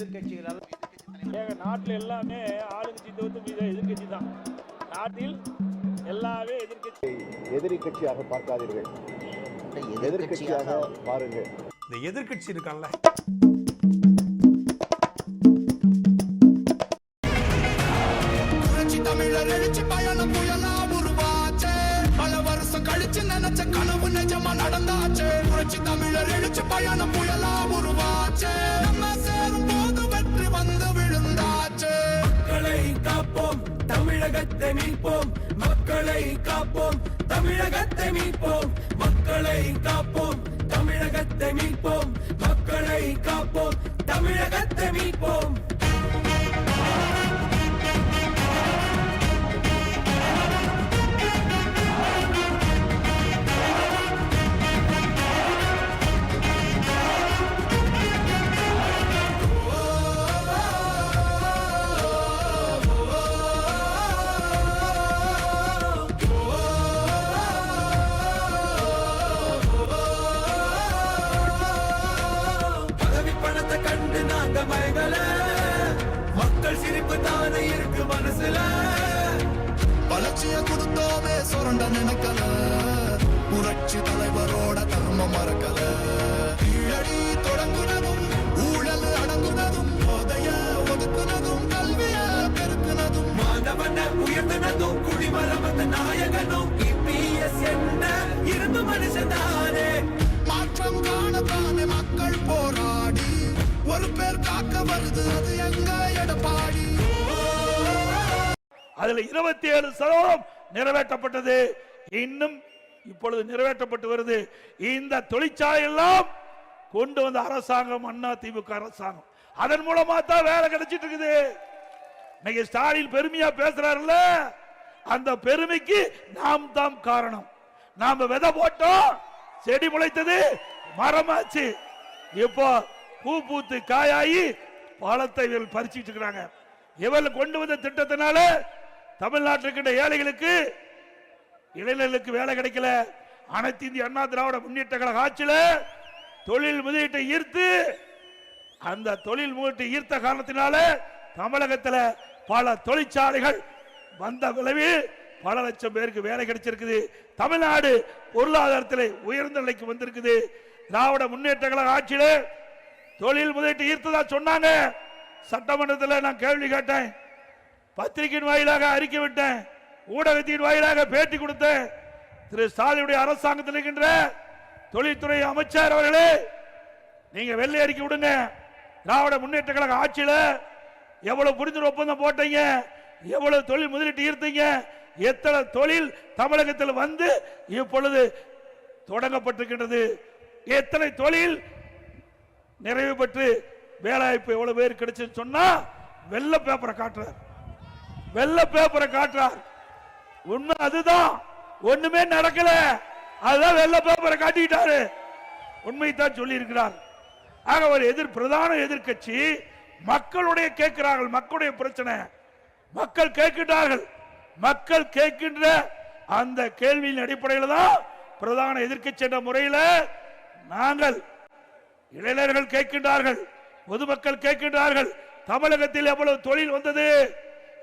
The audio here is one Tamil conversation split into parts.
எதிர்கட்சிகளால் நாட்டில் எல்லாமே ஆளுங்கட்சி தவிர்த்து எதிர்கட்சி தான். நாட்டில் எல்லாமே எதிரி கட்சியாக பார்க்காதீர்கள், எதிர்கட்சியாக பாருங்கள். இந்த எதிர்கட்சி இருக்கான்ல, தமிழர் எழுச்சி பயணம் புயலா உருவாச்சே. பல வருஷம் கழிச்சு நினைச்ச கனவு நிஜமா நடந்தாச்சே. புரட்சி தமிழர் எழுச்சி பயணம் புயலா உருவாச்சே. நம்ம சேரும் போது வெற்றி வந்து விழுந்தாச்சே. மக்களை காப்போம், தமிழகத்தை மீட்போம். மக்களை காப்போம், தமிழகத்தை மீட்போம். மக்களை காப்போம், தமிழகத்தை மீட்போம். மக்களை காப்போம், தமிழகத்தை மீட்போம். மக்கள் சிரிப்பு தானே இருக்கு மனசுல. வளர்ச்சிய கொடுத்தோமே சுரண்ட நினைக்கல. புரட்சி தலைவரோட தர்மம் மறக்கல. கீழடி தொடங்குனதும் ஊழல் அடங்குனதும் போதைய ஒதுக்குனதும் கல்விய பெருக்குனதும் மாணவன உயர்த்தினதும் குடிமரமத்த நாயகனும் EPS என்ன இருந்து மனுஷனானே. மாற்றம் காணத்தானே மக்கள் போராடி ஒரு பேர் காக்க வருது, அது எங்க எடப்பாடி. அதுல 27% நிறைவேற்றப்பட்டது. இன்னும் இப்பொழுது நிறைவேற்றப்பட்டு வருது. இந்த தொழிற்சாலை எல்லாம் கொண்டு வந்த அரசாங்கம் அண்ணா திமுக அரசாங்கம். அதன் மூலமா தான் வேலை கிடைச்சிட்டு இருக்குது. இன்னைக்கு ஸ்டாலின் பெருமையா பேசுறாருல்ல, அந்த பெருமைக்கு நாம் தான் காரணம். நாம விதை போட்டோம், செடி முளைத்தது, மரமாச்சு. இப்போ பூ பூத்து காயாயி பழத்தை இவர்கள் பறிச்சுட்டு இருக்கிறாங்க. இவர்கள் கொண்டு வந்த திட்டத்தினால தமிழ்நாட்டில் இருக்கின்ற ஏழைகளுக்கு, இளைஞர்களுக்கு வேலை கிடைக்கல. அனைத்து இந்திய அண்ணா திராவிட முன்னேற்ற கழக ஆட்சியில தொழில் முதலீட்டை ஈர்த்து, அந்த தொழில் முதலீட்டை ஈர்த்த காரணத்தினால தமிழகத்தில் பல தொழிற்சாலைகள் வந்த விளைவில் பல லட்சம் பேருக்கு வேலை கிடைச்சிருக்குது. தமிழ்நாடு பொருளாதாரத்தில் உயர்ந்த நிலைக்கு வந்திருக்குது. திராவிட முன்னேற்ற கழக ஆட்சியில தொழில் முதலீட்டு ஈர்த்ததா சொன்னாங்க. சட்டமன்றத்தில் நான் கேள்வி கேட்டேன், பத்திரிகையின் வாயிலாக அறிக்கை விட்டேன், ஊடகத்தின் வாயிலாக பேட்டி கொடுத்தேன். திரு ஸ்டாலினுடைய அரசாங்கத்தில் இருக்கின்ற தொழில்துறை அமைச்சர் அவர்களே, நீங்க வெள்ளை அறிக்கை விடுங்க. திராவிட முன்னேற்ற கழக ஆட்சியில எவ்வளவு புரிந்துணர்வு ஒப்பந்தம் போட்டீங்க, எவ்வளவு தொழில் முதலீட்டு ஈர்த்தீங்க, எத்தனை தொழில் தமிழகத்தில் வந்து இப்பொழுது தொடங்கப்பட்டிருக்கின்றது, எத்தனை தொழில் நிறைவு பெற்று வேலைவாய்ப்பு எவ்வளவு பேர் கிடைச்சு சொன்னா வெள்ளை பேப்பரை காட்டுறார், வெள்ளை பேப்பரை காட்டுறார். உண்மை அதுதான், ஒண்ணுமே நடக்கல. அதுதான் வெள்ளை பேப்பரை காட்டிட்டாரு, உண்மைத்தான் சொல்லி இருக்கிறார். ஆக ஒரு பிரதான எதிர்கட்சி மக்களுடைய கேட்கிறார்கள், மக்களுடைய பிரச்சனை மக்கள் கேட்கின்றார்கள். மக்கள் கேட்கின்ற அந்த கேள்வியின் அடிப்படையில் தான் பிரதான எதிர்க்கட்சி என்ற முறையில் நாங்கள், இளைஞர்கள் கேட்கின்றார்கள், பொதுமக்கள் கேட்கின்றார்கள், தமிழகத்தில் எவ்வளவு தொழில் வந்தது,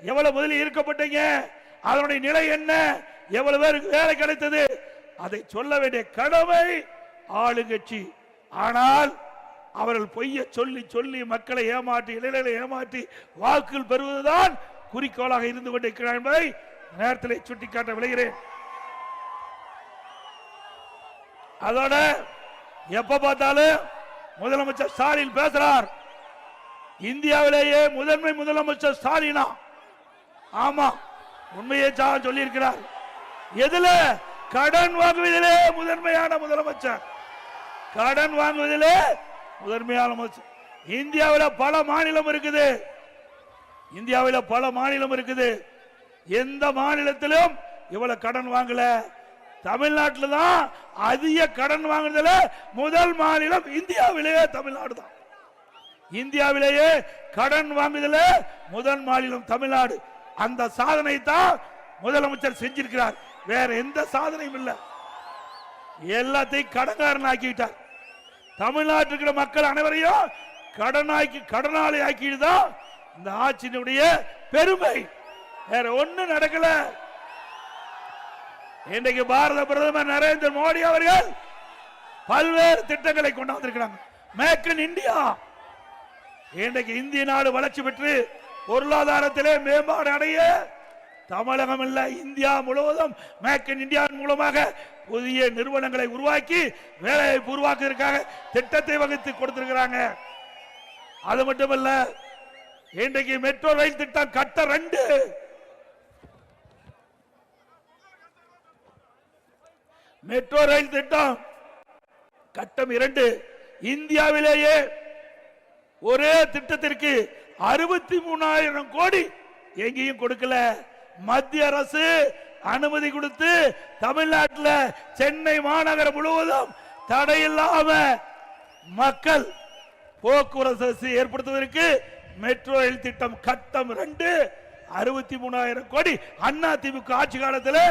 எவ்வளவு முதலில் ஈர்க்கப்பட்டீங்க, அதனுடைய நிலை என்ன, எவ்வளவு பேருக்கு வேலை கிடைத்தது, அதை சொல்ல வேண்டிய கடமை ஆளுங்கட்சி. ஆனால் அவர்கள் பொய்ய சொல்லி சொல்லி மக்களை ஏமாற்றி, இளைஞர்களை ஏமாற்றி வாக்குகள் பெறுவதுதான் குறிக்கோளாக இருந்து கொண்டிருக்கிறார் என்பதை நேரத்தில் சுட்டிக்காட்ட விளைகிறேன். அதோட எப்ப பார்த்தாலும் முதலமைச்சர் ஸ்டாலின் பேசுறார், இந்தியாவிலேயே முதன்மை முதலமைச்சர் ஸ்டாலினா. ஆமா, உண்மையை சொல்லி இருக்கிறார். எதுல? கடன் வாங்குவதிலே முதன்மையான முதலமைச்சர், கடன் வாங்குவதிலே முதன்மையான முதலமைச்சர். இந்தியாவில் பல மாநிலம் இருக்குது, இந்தியாவில் பல மாநிலம் இருக்குது, எந்த மாநிலத்திலும் இவ்வளவு கடன் வாங்கல. தமிழ்நாட்டில் தான் அதிக கடன் வாங்குறதுல முதல் மாநிலம் இந்தியாவிலேயே தமிழ்நாடு தான். இந்தியாவிலேயே கடன் வாங்குதல முதல் மாநிலம் தமிழ்நாடு. அந்த சாதனை தான் முதலமைச்சர் செஞ்சிருக்கிறார், வேற எந்த சாதனையும் இல்லை. எல்லாத்தையும் கடன்காரன் ஆக்கிவிட்டார். தமிழ்நாட்டில் இருக்கிற மக்கள் அனைவரையும் கடனாளி ஆக்கிடுதான் இந்த ஆட்சியினுடைய பெருமை. வேற ஒண்ணும் நடக்கல. இன்றைக்கு பாரத பிரதமர் நரேந்திர மோடி அவர்கள் பல்வேறு திட்டங்களை கொண்டாந்திருக்கிறாங்க. Make in India. இன்றைக்கு இந்திய நாடு வளர்ச்சி பெற்று பொருளாதாரத்திலே மேம்பாடு அடைய தமிழகம் இல்ல இந்தியா முழுவதும் மேக் இன் இந்தியா மூலமாக புதிய நிறுவனங்களை உருவாக்கி வேலைவாய்ப்பு உருவாக்குவதற்காக திட்டத்தை வகுத்து கொடுத்திருக்கிறாங்க. அது மட்டுமல்ல, இன்றைக்கு மெட்ரோ ரயில் திட்டம் கட்ட 2, மெட்ரோ ரயில் திட்டம் கட்டம் 2 இந்தியாவிலேயே ஒரே திட்டத்திற்கு 63,000 கோடி எங்கேயும் கொடுக்கல. மத்திய அரசு அனுமதி கொடுத்து தமிழ்நாட்டில் சென்னை மாநகரம் முழுவதும் தடையில்லாம மக்கள் போக்குவரத்து ஏற்படுத்துவதற்கு மெட்ரோ ரயில் திட்டம் கட்டம் 2 63,000 கோடி அண்ணா திமுக ஆட்சி காலத்தில்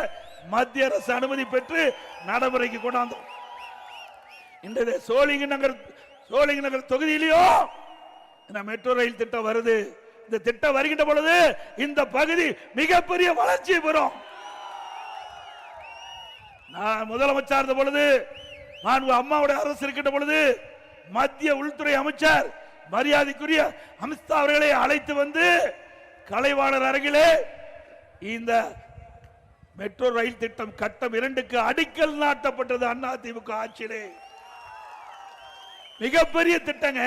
மத்திய அரசு அனுமதி பெற்று நடைமுறைக்கு கொண்டாந்தோம். இன்றைய சோழிங்க நகர் தொகுதியிலேயோ இந்த மெட்ரோ ரயில் திட்டம் வருது. இந்த திட்டம் வருகின்ற பொழுது இந்த பகுதி மிகப்பெரிய வளர்ச்சி பெறும். நான் முதலமைச்சர் இருந்த பொழுது, அம்மாவுடைய அரசு இருக்கின்ற பொழுது மத்திய உள்துறை அமைச்சர் மரியாதைக்குரிய அமித்ஷா அவர்களை அழைத்து வந்து கலைவாணர் அரங்கிலே இந்த மெட்ரோ ரயில் திட்டம் கட்டம் 2க்கு அடிக்கல் நாட்டப்பட்டது. அண்ணா திமுக ஆட்சியிலே மிகப்பெரிய திட்டங்க.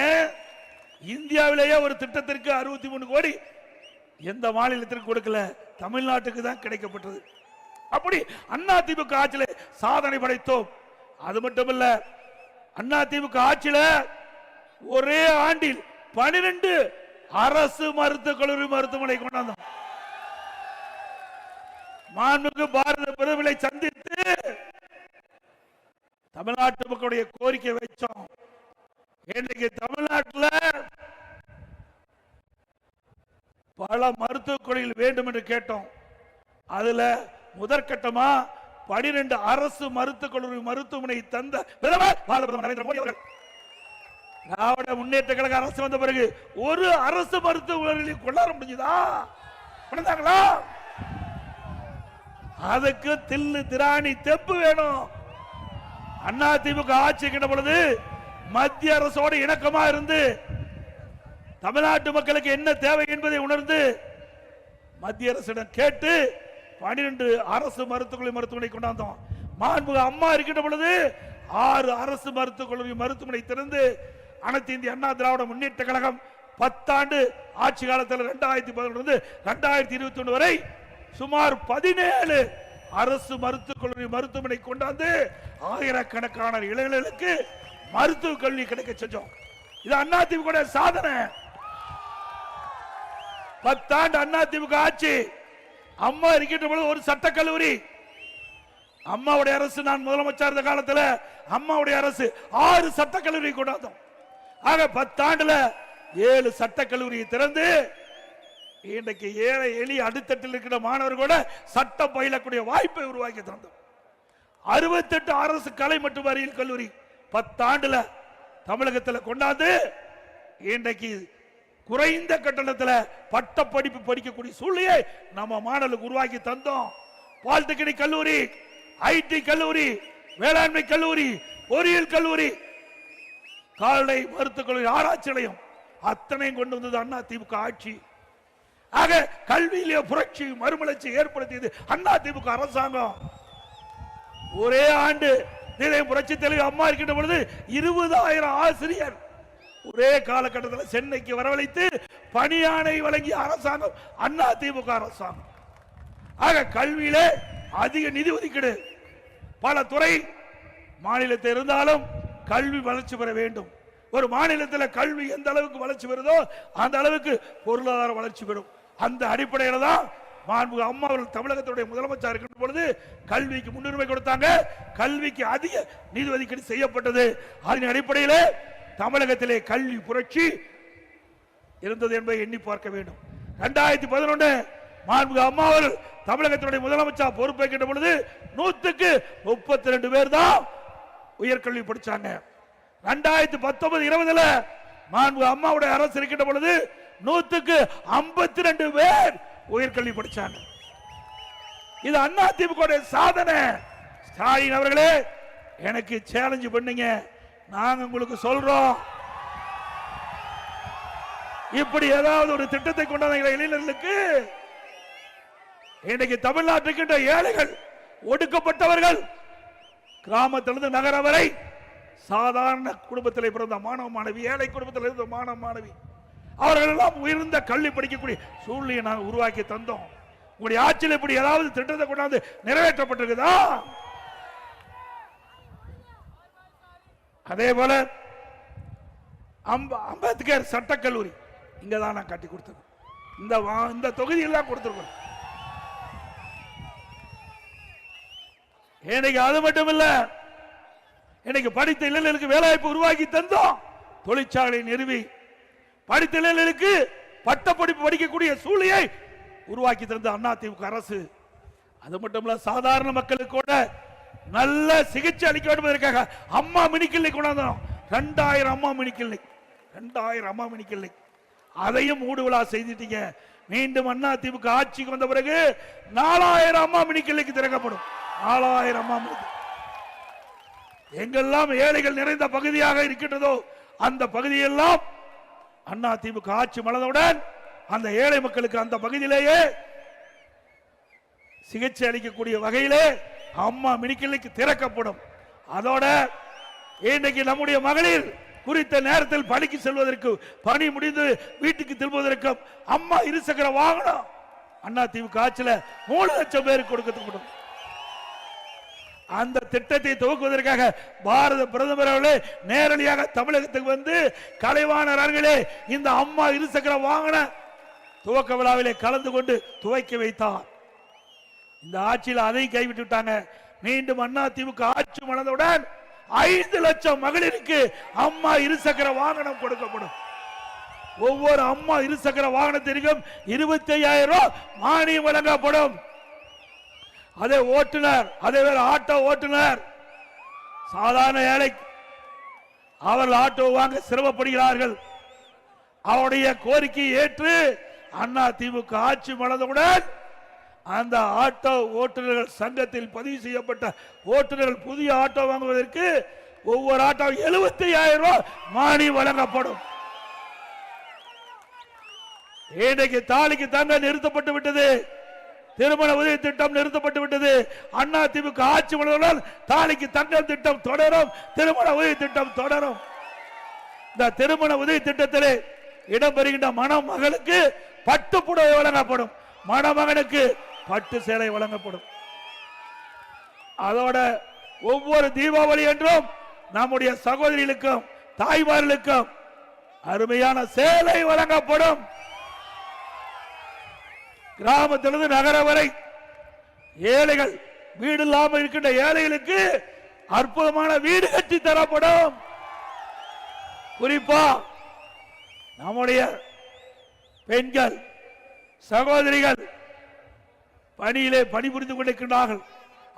இந்தியாவிலேயே ஒரு திட்டத்திற்கு 63 கோடி எந்த மாநிலத்திற்கு கொடுக்கல, தமிழ்நாட்டுக்கு தான் கிடைக்கப்பட்டது. அப்படி அண்ணா திமுக ஆட்சியிலே சாதனை படைத்தோம். அது மட்டுமல்ல, அண்ணா திமுக ஆட்சியில ஒரே ஆண்டில் 12 அரசு மருத்துவக் கல்லூரி மருத்துவமனை கொண்டாந்தோம். மாண்புமிகு பாரத பிரதமரை சந்தித்து தமிழ்நாட்டு மக்களுடைய கோரிக்கை வச்சோம். இன்றைக்கு தமிழ்நாட்டில் பல மருத்துவக் கல்லூரிகள் வேண்டும் என்று கேட்டோம். அதுல முதற்கட்டமா 12 அரசு மருத்துவக் கல்லூரி மருத்துவமனை தந்த பிரதமர் பாரத பிரதமர் நரேந்திர மோடி அவர்கள். திராவிட முன்னேற்ற கழக அரசு வந்த பிறகு ஒரு அரசு மருத்துவமனை கொண்டாட முடிஞ்சதா? கொண்டாங்களா? அதுக்கு தில்லு திராணி தெப்பு வேணும். அண்ணா திமுக ஆட்சி கிட்ட பொழுது மத்திய அரசோடு இணக்கமா இருந்து தமிழ்நாட்டு மக்களுக்கு என்ன தேவை என்பதை உணர்ந்து மத்திய அரசிடம் கேட்டு 12 அரசு மருத்துவமனை கொண்டாந்தோம். மாண்புமிகு அம்மா இருக்கின்ற பொழுது 6 அரசு மருத்துவக் கல்லூரி மருத்துவமனை திறந்து அனைத்து இந்திய அண்ணா திராவிட முன்னேற்ற கழகம் 10 ஆண்டு ஆட்சி காலத்தில் 2011 2021 வரை சுமார் 17 அரசு மருத்துவக் கல்லூரி மருத்துவமனை கொண்டாந்து ஆயிரக்கணக்கான இளைஞர்களுக்கு மருத்துவ கல்வி கிடைக்க செஞ்சோம். இது அண்ணா திமுக சாதனை. 10 ஆண்டு அண்ணா திமுக ஆட்சி. அம்மா இருக்கின்ற பொழுது ஒரு சட்டக்கல்லூரி, அம்மாவுடைய அரசு, நான் முதலமைச்சர் இருந்த காலத்தில் அம்மாவுடைய அரசு 6 சட்டக்கல்லூரி கொண்டாந்தோம். ஆக 10 ஆண்டுல 7 சட்டக்கல்லூரியை திறந்து இன்றைக்கு ஏழை எளிய அடித்தட்டில் இருக்கிற மாணவர்களோட சட்டம் பயிலக்கூடிய வாய்ப்பை உருவாக்கி தந்தோம். 68 அரசு கலை மற்றும் அறிவியல் கல்லூரி 10 ஆண்டுல தமிழகத்தில் கொண்டாந்து இன்றைக்கு குறைந்த கட்டணத்தில் பட்ட படிப்பு படிக்கக்கூடிய சூழ்நிலையை நம்ம மாணவர்களுக்கு உருவாக்கி தந்தோம். பாலிடெக்னிக் கல்லூரி, ஐடி கல்லூரி, வேளாண்மை கல்லூரி, பொறியியல் கல்லூரி, கால்நடை மருத்துவக் கல்லூரி, ஆராய்ச்சி நிலையம் அத்தனையும் கொண்டு வந்தது அண்ணா திமுக ஆட்சி. ஆக கல்வியிலே புரட்சி மறுமலர்ச்சி ஏற்படுத்தியது அண்ணா திமுக அரசாங்கம். ஒரே ஆண்டு புரட்சி தலைவர் அம்மா இருக்கின்ற பொழுது 20,000 ஆசிரியர் ஒரே காலகட்டத்தில் சென்னைக்கு வரவழைத்து பணியாணை வழங்கிய அரசாங்கம் அண்ணா திமுக அரசாங்கம். ஆக கல்வியிலே அதிக நிதி ஒதுக்கீடு. பல துறை மாநிலத்தில் இருந்தாலும் கல்வி வளர்ச்சி பெற வேண்டும். ஒரு மாநிலத்தில் கல்வி எந்த அளவுக்கு வளர்ச்சி பெறுதோ அந்த அளவுக்கு பொருளாதார வளர்ச்சி பெறும். அந்த அடிப்படையில் தான் மாண்புமிகு அம்மா அவர்கள் தமிழகத்துடைய முதலமைச்சர் இருக்கின்ற பொழுது கல்விக்கு முன்னுரிமை கொடுத்தாங்க. கல்விக்கு அதிக நிதி ஒதுக்கீடு செய்யப்பட்டது. அதன் அடிப்படையில் தமிழகத்திலே கல்வி புரட்சி இருந்தது என்பதை எண்ணி பார்க்க வேண்டும். 2011 மாண்புமிகு அம்மா அவர்கள் தமிழகத்தினுடைய முதலமைச்சர் பொறுப்பேற்கின்ற பொழுது 100க்கு 32 பேர் தான் உயர்கல்வி படிச்சாங்க. 2019-20 மாண்பு அம்மாவுடைய அரசு இருக்கின்ற பொழுது 152 பேர் உயர்கல்வி படிச்சாங்க. இது அதிமுக சாதனை. ஸ்டாலின் அவர்களே, எனக்கு சேலஞ்சு பண்ணீங்க, நாங்க உங்களுக்கு சொல்றோம், இப்படி ஏதாவது ஒரு திட்டத்தை கொண்டாந்த இளைஞர்களுக்கு இன்றைக்கு தமிழ்நாட்டுக்கின்ற ஏழைகள், ஒடுக்கப்பட்டவர்கள், கிராமத்திலிருந்து நகர வரை சாதாரண குடும்பத்தில் பிறந்த மாணவ மாணவி, ஏழை குடும்பத்தில் இருந்த மாணவ மாணவி, அவர்கள் எல்லாம் உயர்ந்த கல்வி படிக்கக்கூடிய சூழ்நிலையை நாங்கள் உருவாக்கி தந்தோம். உங்களுடைய ஆட்சியில் இப்படி ஏதாவது திட்டத்தை கொண்டாந்து நிறைவேற்றப்பட்டிருக்குதா? அதே போல அம்பேத்கர் சட்டக்கல்லூரி இங்கதான் நான் கட்டி கொடுத்தேன். இந்த தொகுதியில் தான் கொடுத்திருக்கோம். இன்னைக்கு அது மட்டும் இல்ல, இன்னைக்கு படித்த இளைஞர்களுக்கு வேலைவாய்ப்பு உருவாக்கி தந்தோம். தொழிற்சாலை நிறுவி படித்த இளைஞர்களுக்கு பட்டப்படிப்பு படிக்கக்கூடிய சூழ்நிலையை உருவாக்கி தந்த அதிமுக அரசு. அது மட்டும் இல்ல, சாதாரண மக்களுக்கு கூட நல்ல சிகிச்சை அளிக்க வேண்டும் என்பதற்காக அம்மா மினி கிளினிக் கொண்டாந்தோம். 2000 அம்மா மினி கிளினிக், 2000 அம்மா மினி கிளினிக். அதையும் மூடு விழா செய்துட்டீங்க. மீண்டும் அதிமுக ஆட்சிக்கு வந்த பிறகு 4000 அம்மா மினி கிளினிக் திறக்கப்படும். 4000 அம்மா மினி. எங்கெல்லாம் ஏழைகள் நிறைந்த பகுதியாக இருக்கின்றதோ அந்த பகுதியெல்லாம் அதிமுக ஆட்சி மலர்ந்தவுடன் அந்த ஏழை மக்களுக்கு அந்த பகுதியிலேயே சிகிச்சை அளிக்கக்கூடிய வகையிலே அம்மா மினி கிளினிக் திறக்கப்படும். அதோட இன்றைக்கு நம்முடைய மகளிர் குறித்த நேரத்தில் பணிக்கு செல்வதற்கு, பணி முடிந்து வீட்டுக்கு திரும்புவதற்கும் அம்மா இருசக்கர வாகனம் அதிமுக ஆட்சியில் 3 லட்சம் பேருக்கு கொடுக்கப்படும். அந்த திட்டத்தை துவக்குவதற்காக பாரத பிரதமர் அவர்களே நேரடியாக தமிழகத்துக்கு வந்து கலைவாணர் அவர்களே இந்த அம்மா இருசக்கர வாகன துவக்க விழாவிலே கலந்து கொண்டு துவக்கி வைத்தார். இந்த ஆட்சியில் அதை கைவிட்டு விட்டாங்க. மீண்டும் அதிமுக ஆட்சி மலர்ந்தவுடன் 5 லட்சம் மகளிருக்கு அம்மா இருசக்கர வாகனம் கொடுக்கப்படும். ஒவ்வொரு அம்மா இருசக்கர வாகனத்திற்கும் 25,000 ரூபாய் மானியம் வழங்கப்படும். அதே ஓட்டுநர், அதே வேற ஆட்டோ ஓட்டுநர், சாதாரண ஏழை, அவர்கள் ஆட்டோ வாங்க சிரமப்படுகிறார்கள். அவருடைய கோரிக்கையை ஏற்று அதிமுக ஆட்சி மலர்ந்தவுடன் அந்த ஆட்டோ ஓட்டுநர்கள் சங்கத்தில் பதிவு செய்யப்பட்ட ஓட்டுநர்கள் புதிய ஆட்டோ வாங்குவதற்கு ஒவ்வொரு ஆட்டோ 75,000 ரூபாய் மானியம் வழங்கப்படும். இன்றைக்கு தாலிக்கு தங்க நிறுத்தப்பட்டு விட்டது. திருமண உதவி திட்டம் நிறுத்தப்பட்டு விட்டது. அதிமுக ஆட்சி மலர்ந்தவுடன் தாலிக்கு தங்கம் திட்டம் தொடரும், திருமண உதவி திட்டம் தொடரும். இந்த திருமண உதவி திட்டத்திலே இடம்பெறுகின்ற மணமகளுக்கு பட்டு புடவை வழங்கப்படும், மணமகனுக்கு பட்டு சேலை வழங்கப்படும். அதோட ஒவ்வொரு தீபாவளி என்றும் நம்முடைய சகோதரிகளுக்கும் தாய்மார்களுக்கும் அருமையான சேலை வழங்கப்படும். கிராமத்திலிருந்து நகர வரை ஏழைகள், வீடு இல்லாமல் இருக்கின்ற ஏழைகளுக்கு அற்புதமான வீடு கட்டி தரப்படும். குறிப்பா நம்முடைய பெண்கள் சகோதரிகள் பணியிலே பணிபுரிந்து கொண்டிருக்கிறார்கள்.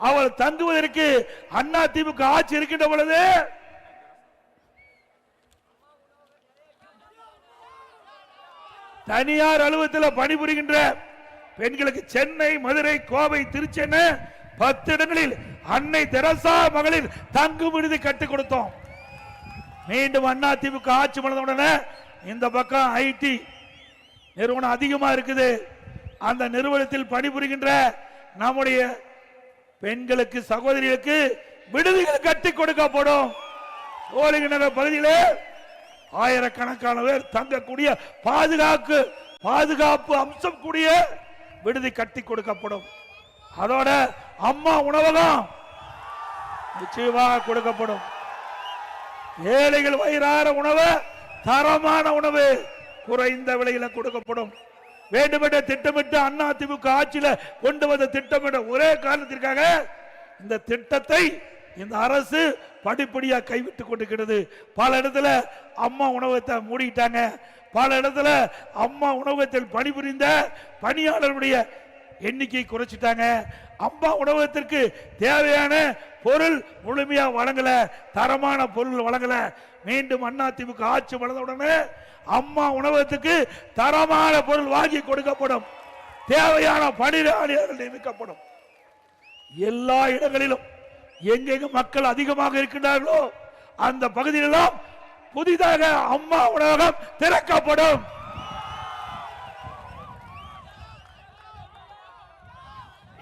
அவள் தங்குவதற்கு அதிமுக ஆட்சி இருக்கின்ற பொழுது தனியார் அலுவலகத்தில் பணிபுரிகின்ற பெண்களுக்கு சென்னை, மதுரை, கோவை, திருச்சி 10 இடங்களில் அன்னை தெரசா மகளிர் தங்கும் விடுதி கட்டி கொடுத்தோம். மீண்டும் அதிமுக ஆட்சி மலர்ந்தவுடனே இந்த பக்கம் ஐடி நிறுவனம் அதிகமா இருக்குது. அந்த நிறுவனத்தில் பணிபுரிகின்ற நம்முடைய பெண்களுக்கு சகோதரிகளுக்கு விடுதிகள் கட்டி கொடுக்கப்படும். சோழிங்க நகர் பகுதியிலே ஆயிரக்கணக்கான பேர் தங்கக்கூடிய பாதுகாப்பு அம்சம் கூடிய விடுதி கட்டி கொடுக்கப்படும். அதோட அம்மா உணவகம் நிச்சயமாக கொடுக்கப்படும். ஏழைகள் வயிறார உணவு, தரமான உணவு குறைந்த விலையில கொடுக்கப்படும். வேண்டுமென்ற திட்டமிட்டு அதிமுக ஆட்சியில கொண்டு வந்த திட்டமிட்ட ஒரே காரணத்திற்காக இந்த திட்டத்தை இந்த அரசு படிப்படியா கைவிட்டு கொண்டிருக்கிறது. பல இடத்துல அம்மா உணவகத்தை மூடிட்டாங்க. பல இடத்துல அம்மா உணவகத்தில் பணிபுரிந்த பணியாளர்களுடைய எண்ணிக்கை குறைச்சிட்டாங்க. அம்மா உணவகத்திற்கு தேவையான பொருள் முழுமையா வழங்கல, தரமான பொருள் வழங்கல. மீண்டும் அதிமுக ஆட்சி வளர்ந்த உடனே அம்மா உணவகத்துக்கு தரமான பொருள் வாங்கி கொடுக்கப்படும், தேவையான பணியாளர்கள் நியமிக்கப்படும். எல்லா இடங்களிலும் எங்கெங்க மக்கள் அதிகமாக இருக்கின்றார்களோ அந்த பகுதியிலெல்லாம் புதிதாக அம்மா உணவகம் திறக்கப்படும்.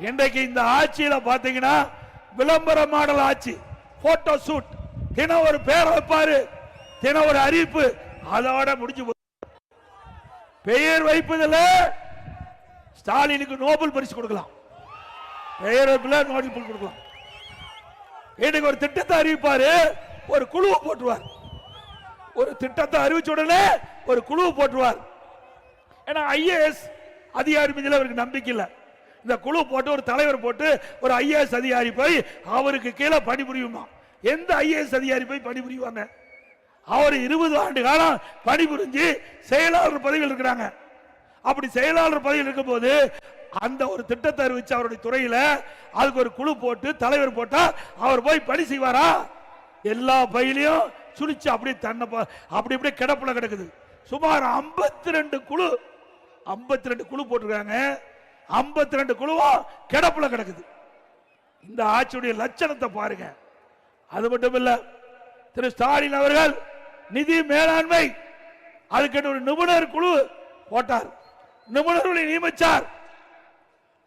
இன்றைக்கு இந்த ஆட்சியில பாத்தீங்கன்னா விளம்பர மாடல் ஆட்சி, போட்டோ ஷூட், தினம் ஒரு பேர் வைப்பாரு, தினம் ஒரு அறிவிப்பு, அதோட முடிஞ்சு. பெயர் வைப்பதில் ஸ்டாலினுக்கு நோபல் பரிசு கொடுக்கலாம், பெயர் வைப்பில் நோபல் பரிசு கொடுக்கலாம். இன்னைக்கு ஒரு திட்டத்தை அறிவிப்பாரு, ஒரு குழுவை போட்டுருவார். ஒரு திட்டத்தை அறிவிச்ச உடனே ஒரு குழுவை போட்டுருவார். ஏன்னா IAS அதிகாரி மீது அவருக்கு நம்பிக்கை இல்லை. இந்த குழு போட்டு ஒரு தலைவர் போட்டு ஒரு IAS அதிகாரி போய் அவருக்கு கீழே பணிபுரியுமா? எந்த IAS அதிகாரி போய் பணிபுரிவாங்க? அவர் 20 ஆண்டு காலம் பணிபுரிஞ்சு செயலாளர் பதவியில் இருக்கிறாங்க. அப்படி செயலாளர் பதவியில் இருக்கும் போது அந்த ஒரு திட்டத்தை அறிவிச்சு அவருடைய துறையில அதுக்கு ஒரு குழு போட்டு தலைவர் போட்டா அவர் போய் பணி செய்வாரா? எல்லா பயிலையும் சுழிச்சு அப்படியே தன்னை அப்படி இப்படி கிடப்புல கிடக்குது. சுமார் 52 குழு போட்டிருக்காங்க. 52 குழுவும் கிடப்புல கிடக்குது. இந்த ஆட்சியுடைய லட்சணத்தை பாருங்க. அது மட்டும் இல்ல, திரு ஸ்டாலின் அவர்கள் நிதி மேலாண்மை அதுக்கு ஒரு நிபுணர் குழு போட்டார், நிபுணர்களை நியமிச்சார்.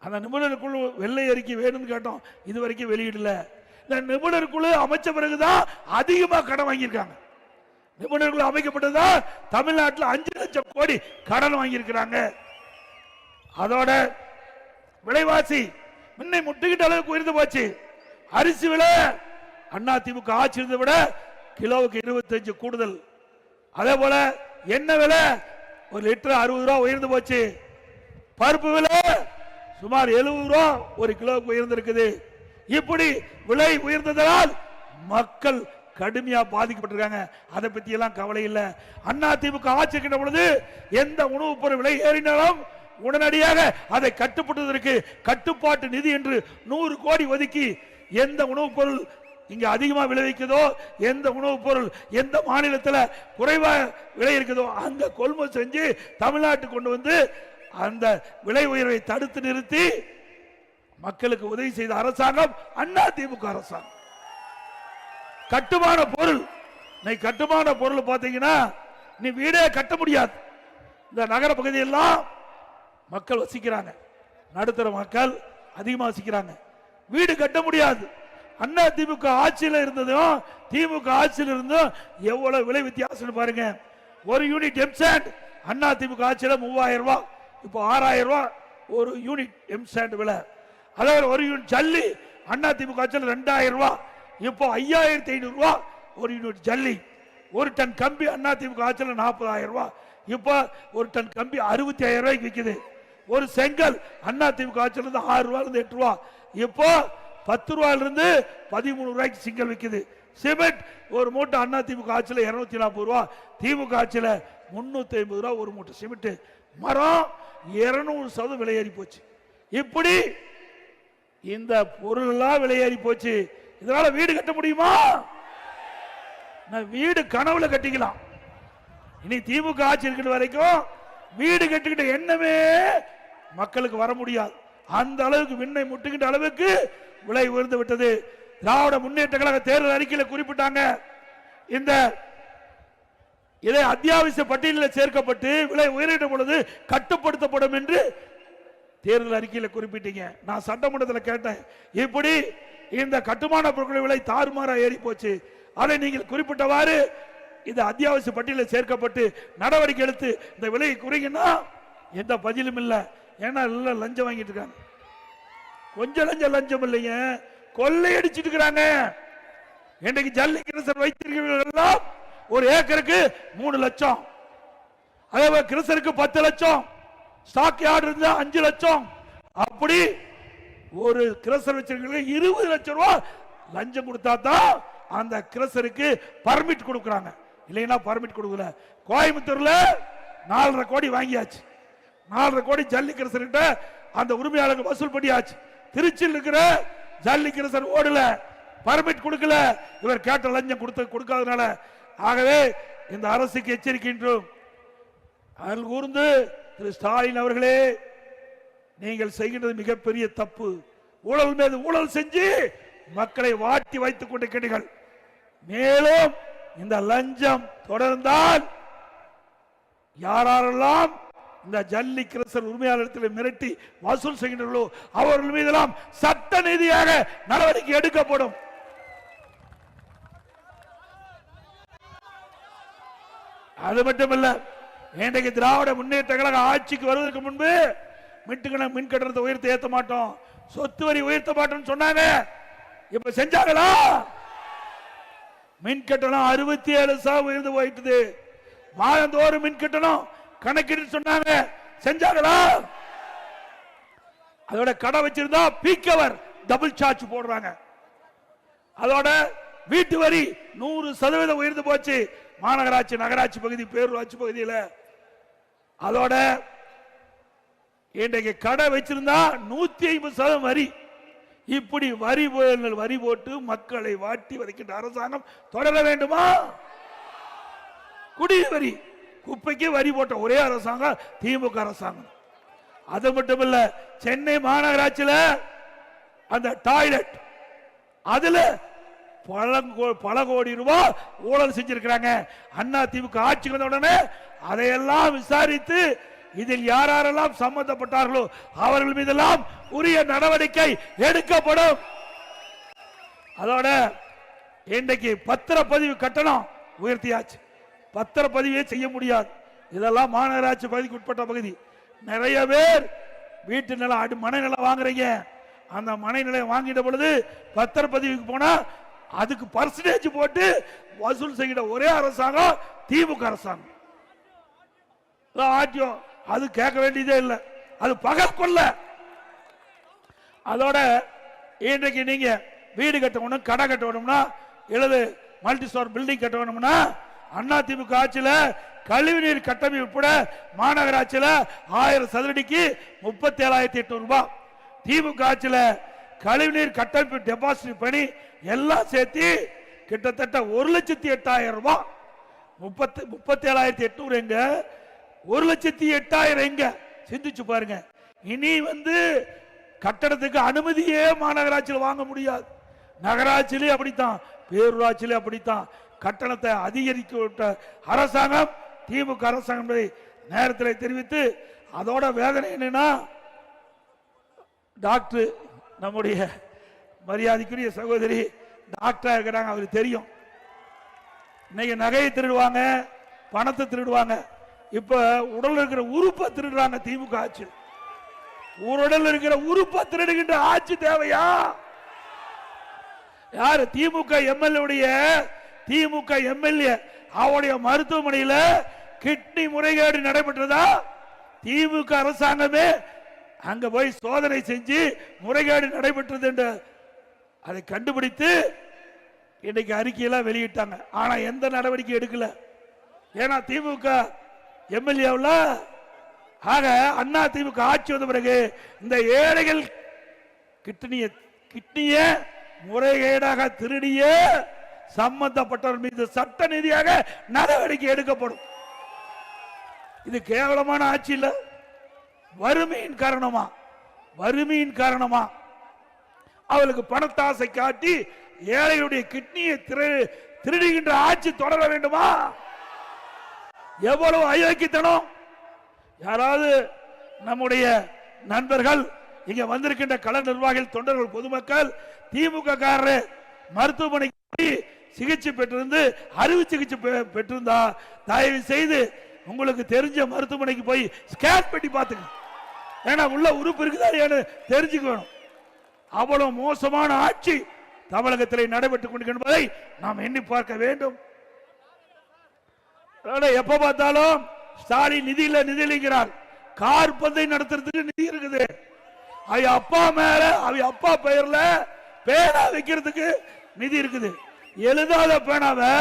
அந்த நிபுணர் குழு வெள்ளை அறிக்கை வேணும்னு கேட்டோம், இதுவரைக்கும் வெளியிடல. இந்த நிபுணர் குழு அமைச்ச பிறகுதான் அதிகமா கடன் வாங்கியிருக்காங்க. நிபுணர் குழு அமைக்கப்பட்டதுதான் தமிழ்நாட்டில் 5 லட்சம் கோடி கடன் வாங்கியிருக்கிறாங்க. அதோட விலைவாசி முன்னை முட்டுக்கிட்ட அளவுக்கு உயர்ந்து போச்சு. அரிசி விலை அதிமுக ஆட்சி இருந்ததை விட கிலோவுக்கு 25 கூடுதல். அதே போல எண்ணெய் விலை ஒரு லிட்டர் 60 ரூபாய் உயர்ந்து போச்சு. பருப்பு விலை சுமார் 70 ரூபாய் ஒரு கிலோவுக்கு உயர்ந்திருக்குது. இப்படி விலை உயர்ந்ததால் மக்கள் கடுமையா பாதிக்கப்பட்டிருக்காங்க. அதை பத்தி எல்லாம் கவலை இல்லை. அதிமுக ஆட்சி இருக்கின்ற பொழுது எந்த உணவுப் பொருள் விலை ஏறினாலும் உடனடியாக அதை கட்டுப்படுத்துவதற்கு கட்டுப்பாட்டு நிதி என்று 100 கோடி ஒதுக்கி எந்த உணவுப் பொருள் இங்க அதிகமா விளைவிக்குதோ, எந்த உணவுப் பொருள் எந்த மாநிலத்தில் குறைவா விலை இருக்குதோ அங்க கொள்முதல் செஞ்சு தமிழ்நாட்டுக்கு கொண்டு வந்து அந்த விலை உயர்வை தடுத்து நிறுத்தி மக்களுக்கு உதவி செய்த அரசாங்கம் அதிமுக அரசாங்கம். கட்டுமான பொருள், கட்டுமான பொருள் பாத்தீங்கன்னா நீ வீடே கட்ட முடியாது. இந்த நகர பகுதியெல்லாம் மக்கள் வசிக்கிறாங்க, நடுத்தர மக்கள் அதிகமா வசிக்கிறாங்க, வீடு கட்ட முடியாது. அதிமுக ஆட்சியில் இருந்ததும் திமுக ஆட்சியில் இருந்தும் எவ்வளவு விலை வித்தியாசம் பாருங்க. ஒரு யூனிட் எம்சாண்ட் அதிமுக ஆட்சியில் 3000 ரூபாய், இப்போ 6000 ரூபாய் ஒரு யூனிட் எம்சாண்ட் விலை. அதாவது ஒரு யூனிட் ஜல்லி அதிமுக ஆட்சியில் 2000 ரூபாய், இப்போ 5500 ரூபாய் ஒரு யூனிட் ஜல்லி. ஒரு டன் கம்பி அதிமுக ஆட்சியில் 40000 ரூபாய், இப்போ ஒரு டன் கம்பி 65000 ரூபாய்க்கு விற்குது. ஒரு செங்கல் அதிமுக ஆட்சியில் 6 ரூபாயிலிருந்து 8 ரூபாய், இப்போ 10 ரூபாயிலிருந்து 13 ரூபாய்க்கு செங்கல் விற்குது. சிமெண்ட் ஒரு மூட்டை அதிமுக ஆட்சியில் 240 ரூபாய், திமுக ஆட்சியில் 350 ரூபாய் ஒரு மூட்டை சிமெண்ட். மரம் 200% விலையேறி போச்சு. இப்படி இந்த பொருள் எல்லாம் விலையேறி போச்சு. இதனால வீடு கட்ட முடியுமா? வீடு கனவுல கட்டிக்கலாம். இனி திமுக ஆட்சி இருக்கிற வரைக்கும் வீடு கட்டிக்கிட்ட எண்ணமே மக்களுக்கு வர முடியாது. அந்த அளவுக்கு விண்ணை முட்டுகின்ற அளவுக்கு விலை உயர்ந்து விட்டது. திராவிட முன்னேற்ற கழக தேர்தல் அறிக்கையில் குறிப்பிட்டாங்க, இந்த இதை அத்தியாவசிய பட்டியலில் சேர்க்கப்பட்டு விலை உயர்ந்த பொழுது கட்டுப்படுத்தப்படும் என்று தேர்தல் அறிக்கையில் குறிப்பிட்டீங்க. நான் சட்டமன்றத்தில் கேட்டேன், இப்படி இந்த கட்டுமான பொருட்கள் விலை தாறுமாறா ஏறி போச்சு, அதை நீங்கள் குறிப்பிட்டவாறு இது அத்தியாவசிய பட்டியலில் சேர்க்கப்பட்டு நடவடிக்கை எடுத்து இந்த விலையை குறைங்கன்னா எந்த பதிலும் இல்லை. ஏன்னா எல்லாம் லஞ்சம் வாங்கிட்டு இருக்காங்க. கொஞ்சம் லஞ்சம் இல்லைங்க, கொள்ளையடிச்சிட்டு இருக்கிறாங்க. இன்றைக்கு ஜல்லி கிருசர் வைத்திருக்கிறவர்கள் ஒரு ஏக்கருக்கு 3 லட்சம், அதே போல கிருசருக்கு 10 லட்சம், ஸ்டாக் யார்டு இருந்தா 5 லட்சம், அப்படி ஒரு கிரசர் வச்சிருக்க 20 லட்சம் ரூபாய் லஞ்சம் கொடுத்தா தான் அந்த கிரசருக்கு பர்மிட் கொடுக்கறாங்க, இல்லைன்னா பர்மிட் கொடுக்கல. கோயம்புத்தூர்ல 4.5 கோடி வாங்கியாச்சு, 4.5 கோடி ஜல்லி கிரசர்கிட்ட அந்த உரிமையாளர்கள் வசூல் பண்ணியாச்சு. திருச்சியில் இருக்கிற ஜல்லிக்கரசர் ஓடல, பர்மிட் கொடுக்கல, இவர் கேட்ட லஞ்சம் கொடுக்காதனால. ஆகவே இந்த அரசுக்கு எச்சரிக்கின்றோம். அருள் கூர்ந்து திரு ஸ்டாலின் அவர்களே, நீங்கள் செய்கின்றது மிகப்பெரிய தப்பு. ஊழல் மீது ஊழல் செஞ்சு மக்களை வாட்டி வைத்துக் கொண்டிருக்கிறீர்கள். மேலும் இந்த லஞ்சம் தொடர்ந்தால் யாரெல்லாம் இந்த ஜல்லி கிரசர் உரிமையாளர்கள் மிரட்டி வசூல் செய்கின்றனர்களோ அவர்கள் மீதெல்லாம் சட்ட ரீதியாக நடவடிக்கை எடுக்கப்படும். அது மட்டுமல்ல, இன்றைக்கு திராவிட முன்னேற்ற கழக ஆட்சிக்கு வருவதற்கு முன்பு மின் கட்டணத்தை உயர்த்த ஏற்ற மாட்டோம், சொத்து வரி உயர்த்த மாட்டோம் சொன்னாங்க. இப்ப செஞ்சாங்களா? மின் கட்டணம் 67% உயர்ந்து போயிட்டது. மாதந்தோறும் மின் கட்டணம் கணக்கிட்டு சொன்னாங்க, செஞ்சாங்களா? அதோட கடை வச்சிருந்தா பீக்கவர் டபுள் சார்ஜ் போடுறாங்க. அதோட வீட்டு வரி 100% உயர்ந்து போச்சு மாநகராட்சி, நகராட்சி பகுதி, பேரூராட்சி பகுதியில். அதோட இன்றைக்கு கடை வச்சிருந்தா 150% வரி. இப்படி வரி போட்டு மக்களை வாட்டி வதைக்கின்ற அரசாங்கம் தொடர வேண்டுமா? குடிநீர் வரி, குப்பைக்கு வரி போட்ட ஒரே அரசாங்கம் திமுக அரசாங்கம். அது மட்டுமல்ல, சென்னை மாநகராட்சியில் அந்த டாய்லெட் அதுல பல கோடி ரூபாய் ஊழல் செஞ்சிருக்கிறாங்க. அண்ணா திமுக ஆட்சி வந்த உடனே அதையெல்லாம் விசாரித்து இதில் யாரெல்லாம் சம்பந்தப்பட்டார்களோ அவர்கள் மீதெல்லாம் உரிய நடவடிக்கை எடுக்கப்படும். அதோட இன்றைக்கு பத்திரப்பதிவு கட்டணம் உயர்த்தியாச்சு. பத்திரப்பதிவே செய்ய முடியாது. இதெல்லாம் மாநகராட்சி பகுதிக்கு உட்பட்ட பகுதி. நிறைய பேர் வீட்டு நிலம், மனை நிலம் வாங்குறீங்க. அந்த மனை நிலையம் வாங்கிட்ட பொழுது பத்திரப்பதிவுக்கு போனா அதுக்கு பர்சன்டேஜ் போட்டு வசூல் செய்கிற ஒரே அரசாங்கம் திமுக அரசாங்கம். ஆட்சியம் அது கேட்க வேண்டியதே இல்லை, அது பகல் கொள்ள. அதோட இன்றைக்கு நீங்க வீடு கட்டணும், கடை கட்டணும்னா, எழுது multi store building கட்டணும்னா Anna DMK ஆட்சியில் கழிவுநீர் கட்டமைப்பு உட்பட மாநகராட்சியில் 1000 சதுரடிக்கு 37,800 ரூபாய். திமுக ஆட்சியில் கழிவுநீர் கட்டமைப்பு டெபாசிட் பணி எல்லாம் சேர்த்து கிட்டத்தட்ட 1,08,000 ரூபாய். 37,800 எங்க, 1,08,000 எங்க? சிந்திச்சு பாருங்க. இனி கட்டடத்துக்கு அனுமதியே மாநகராட்சியில் வாங்க முடியாது. நகராட்சியிலே அப்படித்தான், பேரூராட்சியிலே அப்படித்தான். கட்டணத்தை அதிகரிக்க விட்ட அரசாங்கம் திமுக அரசாங்கம் என்பதை நேரத்தில் தெரிவித்து, அதோட வேதனை என்னன்னா, டாக்டர் நம்முடைய மரியாதைக்குரிய சகோதரி டாக்டரா இருக்கிறாங்க, அவருக்கு தெரியும். இன்னைக்கு நகையை திருடுவாங்க, பணத்தை திருடுவாங்க. இப்ப உடல் இருக்கிற உறுப்பை திருடுறாங்க திமுக ஆட்சி. உடல் இருக்கிற உறுப்பை திருடுகின்ற ஆட்சி தேவையா? யாரு? திமுக எம்எல்ஏ அவருடைய மருத்துவமனையில் கிட்னி முறைகேடு நடைபெற்றதா? திமுக அரசாங்கமே அங்க போய் சோதனை செஞ்சு முறைகேடு நடைபெற்றது என்று அதை கண்டுபிடித்து இன்னைக்கு அறிக்கையெல்லாம் வெளியிட்டாங்க. ஆனா எந்த நடவடிக்கை எடுக்கல. ஏன்னா திமுக எம்எல்ஏவில் ஆக அண்ணா திமுக ஆட்சி வந்த பிறகு இந்த ஏழைகள் கிட்னிய முறைகேடாக திருடிய சம்பந்தப்பட்டவர் மீது சட்ட ரீதியாக நடவடிக்கை எடுக்கப்படும். இது கேவலமான ஆட்சி இல்ல. வறுமையின் காரணமா அவளுக்கு பணத்தாசை காட்டி ஏழைகளுடைய கிட்னியை திருடுகின்ற ஆட்சி தொடர வேண்டுமா? எவ்வளவு அயோக்கியத்தனம்! யாராவது நம்முடைய நண்பர்கள், இங்க வந்திருக்கின்ற கள நிர்வாகிகள், தொண்டர்கள், பொதுமக்கள் திமுக காரர் மருத்துவமனைக்கு சிகிச்சை பெற்றிருந்து அறுவை சிகிச்சை பெற்றிருந்தா தயவு செய்து உங்களுக்கு தெரிஞ்ச மருத்துவமனைக்கு போய் ஸ்கேன் பண்ணி பார்த்துங்க. ஏன்னா உள்ள உறுப்பு இருக்குதா தெரிஞ்சுக்கணும். அவ்வளவு மோசமான ஆட்சி தமிழகத்தில் நடைபெற்றுக் கொண்டிருப்பதை நாம் எண்ணி பார்க்க வேண்டும். எப்ப பார்த்தாலும் ஸ்டாலின் நிதியில்ங்கிறார். கார் பந்தை நடத்துறதுக்கு நிதி இருக்குது. அப்பா மேல அப்பா பெயர்ல பேனா வைக்கிறதுக்கு நிதி இருக்குது. எழுதாத பேனாவை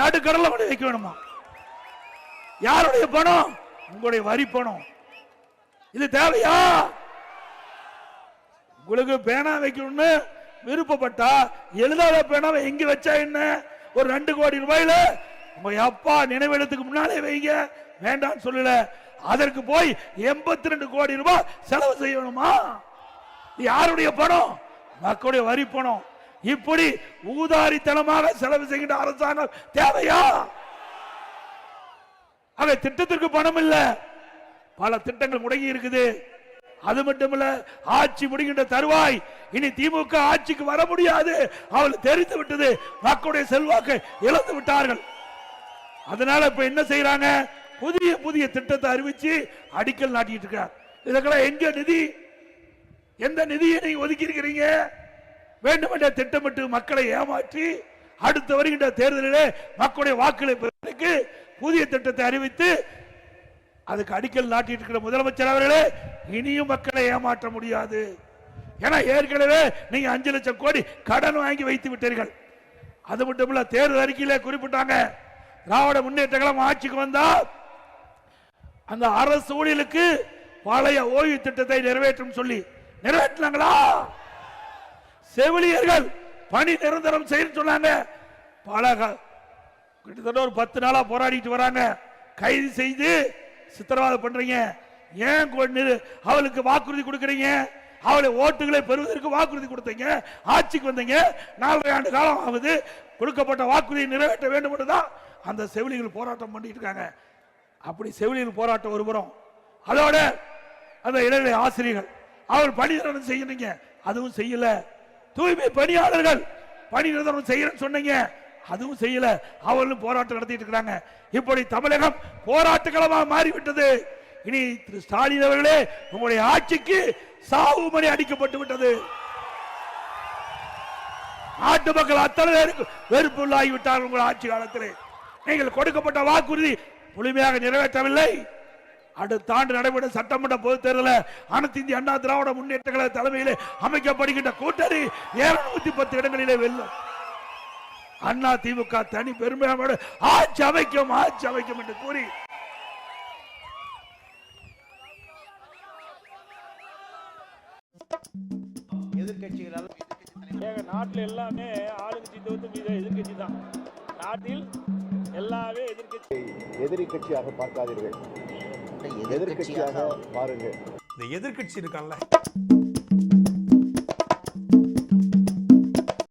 நடுக்கடல கொண்டு வைக்க வேணுமா? யாருடைய பணம்? உங்களுடைய வரி பணம். இது தேவையா? உங்களுக்கு பேனா வைக்கணும்னு விருப்பப்பட்டா எழுதாத பேனாவை எங்க வச்சா என்ன? ஒரு 2 கோடி ரூபாயில உங்க அப்பா நினைவிடத்துக்கு முன்னாலே வைங்க, வேண்டாம்னு சொல்லல. அதற்கு போய் 82 கோடி ரூபாய் செலவு செய்யணுமா? யாருடைய பணம்? மக்களுடைய வரி பணம். இப்படி ஊதாரித்தனமாக செலவு செய்கின்ற அரசாங்கம் தேவையா? ஆக திட்டத்திற்கு பணம் இல்ல, பல திட்டங்கள் முடங்கி இருக்குது. அது மட்டுமல்ல, ஆட்சி முடிகின்ற தருவாய், இனி திமுக ஆட்சிக்கு வர முடியாது, அவள் தெரிந்து விட்டது. மக்களுடைய செல்வாக்கை இழந்து விட்டார்கள். அதனால இப்ப என்ன செய்யறாங்க? புதிய புதிய திட்டத்தை அறிவிச்சு அடிக்கல் நாட்டிட்டு இருக்கார். இதுக்கெல்லாம் எங்க நிதி? எந்த நிதியை நீங்க ஒதுக்கி இருக்கிறீங்க? வேண்டுமென்ற திட்டமிட்டு மக்களை ஏமாற்றி அடுத்து வருகின்ற தேர்தலிலே மக்களுடைய வாக்குகளை பெறுவதற்கு புதிய திட்டத்தை அறிவித்து அதுக்கு அடிக்கல் நாட்டிட்டு இருக்கிற முதலமைச்சர் அவர்களே, இனியும் மக்களை ஏமாற்ற முடியாது. ஏன்னா ஏற்கனவே நீங்க 5 லட்சம் கோடி கடன் வாங்கி வைத்து விட்டீர்கள். அது மட்டும் இல்ல, தேர்தல் அறிக்கையிலே குறிப்பிட்டாங்க, திராவிட முன்னேற்ற கழகம் ஆட்சிக்கு வந்தா அந்த அரசு ஊழியர்களுக்கு பழைய ஓய்வு திட்டத்தை நிறைவேற்றும் சொல்லி நிறைவேற்றினாங்களா? செவிலியர்கள் பணி நிரந்தரம் செய்ய சொன்னாங்க. பல கிட்டத்தட்ட ஒரு 10 நாளா போராடிட்டு வராங்க. கைது செய்து சித்திரவதை பண்றீங்க. ஏன் அவளுக்கு வாக்குறுதி கொடுக்கறீங்க? அவளை ஓட்டுகளை பெறுவதற்கு வாக்குறுதி கொடுத்தீங்க, ஆட்சிக்கு வந்தீங்க, 4 ஆண்டு காலம் ஆகுது. கொடுக்கப்பட்ட வாக்குறுதியை நிறைவேற்ற வேண்டும் என்றுதான் அந்த செவிலியர்கள் போராட்டம் பண்ணிட்டு இருக்காங்க. அப்படி செவிலியர்கள் போராட்டம் ஒருபுறம், அதோட அந்த இடைநிலை ஆசிரியர்கள் அவர் பணி நிரந்தரம் செய்யறீங்க, அதுவும் செய்யல. தூய்மை பணியாளர்கள் பணி நிரந்தரம் செய்யறேன்னு சொன்னீங்க, அதுவும் செய்யல. அவர்களும் போராட்டம் நடத்திட்டு இருக்காங்க. இப்படி தமிழகம் போராட்ட களமாக மாறிவிட்டது. இனி திரு ஸ்டாலின் அவர்களே, உங்களுடைய ஆட்சிக்கு சாவு மணி அடிக்கப்பட்டு விட்டது. நாட்டு மக்கள் அத்தனை பேருக்கு வெறுப்புள்ளாகிவிட்டார். உங்கள் ஆட்சி காலத்திலே நீங்கள் கொடுக்கப்பட்ட வாக்குறுதி முழுமையாக நிறைவேற்றவில்லை. அடுத்த ஆண்டு நடைபெறும் சட்டமன்ற பொதுத் தேர்தலில் அனைத்து இந்திய அண்ணா திராவிட முன்னேற்ற கழக தலைமையிலே அமைக்கப்படுகின்ற கூட்டணி 210 இடங்களிலே வெல்லும். அண்ணா திமுக தனி பெருமையோடு ஆட்சி அமைக்கும் என்று கூறி நாட்டில் எல்லாமே ஆளுங்கட்சி தவிர்த்து எதிர்கட்சி தான். நாட்டில் எல்லாமே எதிர்கட்சி. எதிரி கட்சியாக பார்க்காதீர்கள், எதிர்கட்சியாக பாருங்கள். இந்த எதிர்கட்சி இருக்கான்ல,